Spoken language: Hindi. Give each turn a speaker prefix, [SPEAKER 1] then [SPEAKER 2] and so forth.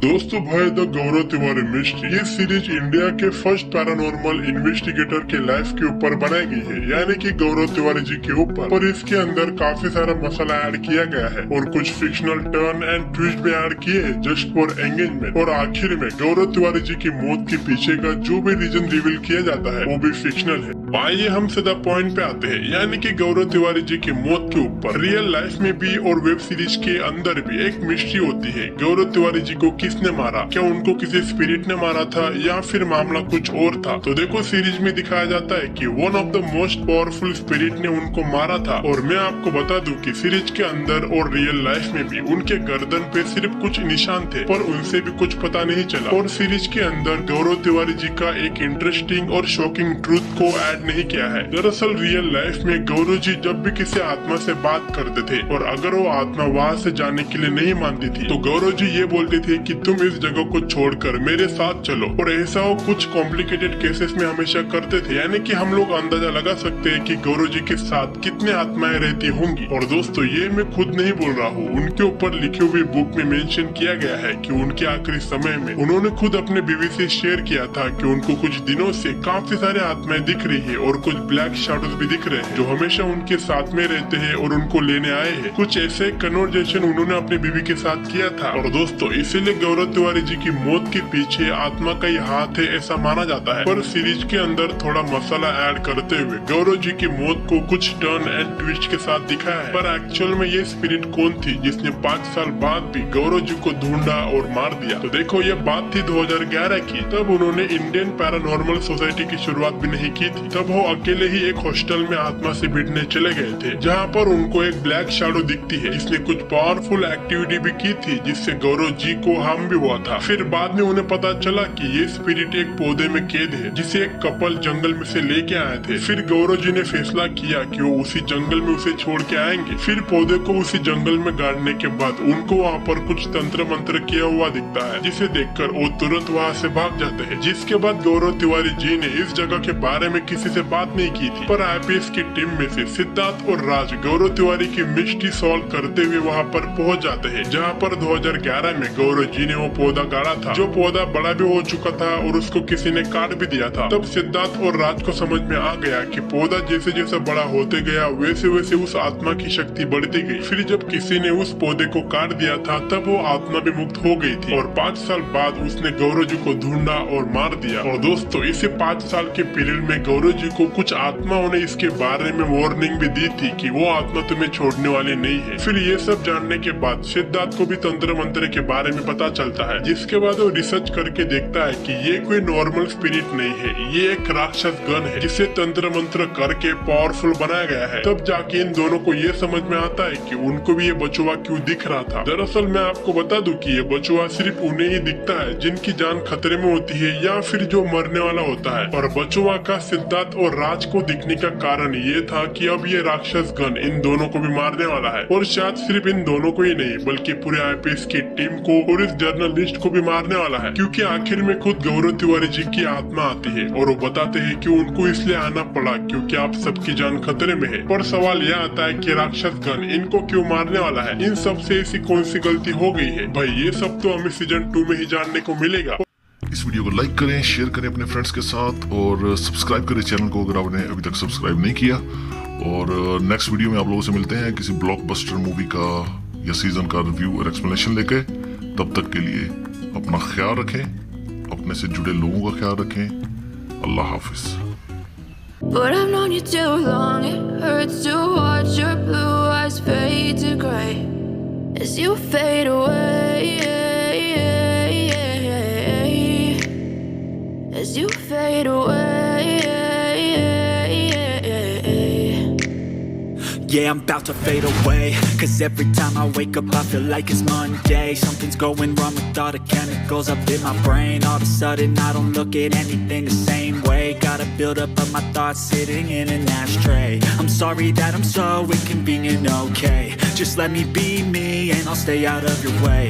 [SPEAKER 1] दोस्तों, भाई द गौरव तिवारी मिस्ट्री ये सीरीज इंडिया के फर्स्ट पैरानॉर्मल इन्वेस्टिगेटर के लाइफ के ऊपर बनाई गई है, यानी कि गौरव तिवारी जी के ऊपर। पर इसके अंदर काफी सारा मसाला ऐड किया गया है और कुछ फिक्शनल टर्न एंड ट्विस्ट भी ऐड किए हैं जस्ट फॉर एंगेजमेंट। और आखिर में गौरव तिवारी जी की मौत के पीछे का जो भी रीजन रिवील किया जाता है वो भी फिक्शनल है। आइए हम सीधा पॉइंट पे आते हैं, यानी कि गौरव तिवारी जी की मौत के ऊपर रियल लाइफ में भी और वेब सीरीज के अंदर भी एक मिस्ट्री होती है। गौरव तिवारी जी को किसने मारा? क्या उनको किसी स्पिरिट ने मारा था या फिर मामला कुछ और था? तो देखो, सीरीज में दिखाया जाता है कि one of the most powerful spirit ने उनको मारा था। और मैं आपको बता दूं कि सीरीज के अंदर और रियल लाइफ में भी उनके गर्दन पे सिर्फ कुछ निशान थे, पर उनसे भी कुछ पता नहीं चला। और सीरीज के अंदर गौरव तिवारी जी का एक इंटरेस्टिंग और शॉकिंग ट्रूथ को ऐड नहीं किया है। दरअसल रियल लाइफ में गौरव जी जब भी किसी आत्मा से बात करते थे और अगर वो आत्मा वहाँ से जाने के लिए नहीं मानती थी तो गौरव जी ये बोलते थे कि तुम इस जगह को छोड़कर मेरे साथ चलो। और ऐसा वो कुछ कॉम्प्लिकेटेड केसेस में हमेशा करते थे, यानी कि हम लोग अंदाजा लगा सकते हैं कि गौरव जी के साथ कितने आत्माएं रहती होंगी। और दोस्तों, ये मैं खुद नहीं बोल रहा हूँ, उनके ऊपर लिखी हुई बुक में मेंशन किया गया है कि उनके आखिरी समय में उन्होंने खुद अपने बीवी से शेयर किया था कि उनको कुछ दिनों से काफी सारे आत्माएं दिख रही है और कुछ ब्लैक शैडोज भी दिख रहे हैं जो हमेशा उनके साथ में रहते हैं और उनको लेने आए हैं। कुछ ऐसे कन्वर्सेशन उन्होंने अपनी बीवी के साथ किया था। और दोस्तों, इसीलिए गौरव तिवारी जी की मौत के पीछे आत्मा का ही हाथ है ऐसा माना जाता है। पर सीरीज के अंदर थोड़ा मसाला ऐड करते हुए गौरव जी की मौत को कुछ टर्न एंड ट्विस्ट के साथ दिखाया है। पर एक्चुअल में ये स्पिरिट कौन थी जिसने 5 साल बाद भी गौरव जी को ढूंढा और मार दिया? तो देखो, ये बात थी 2011 की। तब उन्होंने इंडियन पैरानॉर्मल सोसाइटी की शुरुआत भी नहीं की थी। तब वो अकेले ही एक हॉस्टल में आत्मा से भिड़ने चले गए थे, जहाँ पर उनको एक ब्लैक शैडो दिखती है जिसने कुछ पावरफुल एक्टिविटी भी की थी जिससे गौरव जी को हार्म भी हुआ था। फिर बाद में उन्हें पता चला कि ये स्पिरिट एक पौधे में कैद है जिसे एक कपल जंगल में से लेके आए थे। फिर गौरव जी ने फैसला किया कि वो उसी जंगल में उसे छोड़ के आएंगे। फिर पौधे को उसी जंगल में गाड़ने के बाद उनको वहाँ पर कुछ तंत्र मंत्र किया हुआ दिखता है, जिसे देखकर वो तुरंत वहाँ से भाग जाते हैं। जिसके बाद गौरव तिवारी जी ने इस जगह के बारे में किसी से बात नहीं की थी। पर आईपीएस की टीम में से सिद्धार्थ और राज गौरव तिवारी की मिस्ट्री सॉल्व करते हुए वहाँ पर पहुँच जाते हैं, जहाँ पर 2011 में गौरव जी ने वो पौधा गाड़ा था, जो पौधा बड़ा भी हो चुका था और उसको किसी ने काट भी दिया था। तब सिद्धार्थ और राज को समझ में आ गया कि पौधा जैसे जैसे बड़ा होते गया वैसे वैसे उस आत्मा की शक्ति बढ़ती गई। फिर जब किसी ने उस पौधे को काट दिया था तब वो आत्मा भी मुक्त हो गई थी और 5 साल बाद उसने गौरव जी को ढूंढा और मार दिया। और दोस्तों, इसी 5 साल के पीरियड में गौरव जी को कुछ आत्माओं ने इसके बारे में वार्निंग भी दी थी कि वो आत्मा तुम्हें छोड़ने वाली नहीं है। फिर ये सब जानने के बाद सिद्धार्थ को भी तंत्र मंत्र के बारे में पता चलता है, जिसके बाद वो रिसर्च करके देखता है कि ये कोई नॉर्मल स्पिरिट नहीं है, ये एक राक्षस गण है जिसे तंत्र मंत्र करके पावरफुल बनाया गया है। तब जाके इन दोनों को ये समझ में आता है कि उनको भी ये बचुआ क्यों दिख रहा था। दरअसल मैं आपको बता दूं कि ये बचुआ सिर्फ उन्हें ही दिखता है जिनकी जान खतरे में होती है या फिर जो मरने वाला होता है। और बचुआ का सिद्धार्थ और राज को दिखने का कारण ये था कि अब ये राक्षस गण इन दोनों को भी मारने वाला है। और शायद सिर्फ इन दोनों को ही नहीं बल्कि पूरे आईपीएस की टीम को और इस जर्नलिस्ट को भी मारने वाला है, क्योंकि आखिर में खुद गौरव तिवारी जी की आत्मा आती है और वो बताते हैं कि उनको इसलिए आना पड़ा क्योंकि आप सबकी जान खतरे में है। पर सवाल यह आता है कि राक्षस गण इनको क्यों मारने वाला है? इन सब से ऐसी कौन सी गलती हो गई है? भाई, ये सब तो हमें सीजन 2 में ही जानने को मिलेगा।
[SPEAKER 2] इस वीडियो को लाइक करें, शेयर करें अपने फ्रेंड्स के साथ और सब्सक्राइब करें चैनल को अगर आपने अभी तक सब्सक्राइब नहीं किया। और नेक्स्ट वीडियो में आप लोगों से मिलते हैं किसी ब्लॉकबस्टर मूवी का या सीजन का रिव्यू और एक्सप्लेनेशन लेके। तब तक के लिए अपना ख्याल रखें, अपने से जुड़े लोगों का ख्याल रखें। अल्लाह हाफिज।
[SPEAKER 3] But I've known you too long, it hurts to watch your blue eyes fade to gray as you fade away, as you fade away.
[SPEAKER 4] Yeah, I'm about to fade away, 'cause every time I wake up I feel like it's Monday. Something's going wrong with all the chemicals up in my brain. All of a sudden I don't look at anything the same way. Gotta build up of my thoughts sitting in an ashtray. I'm sorry that I'm so inconvenient, okay? Just let me be me and I'll stay out of your way.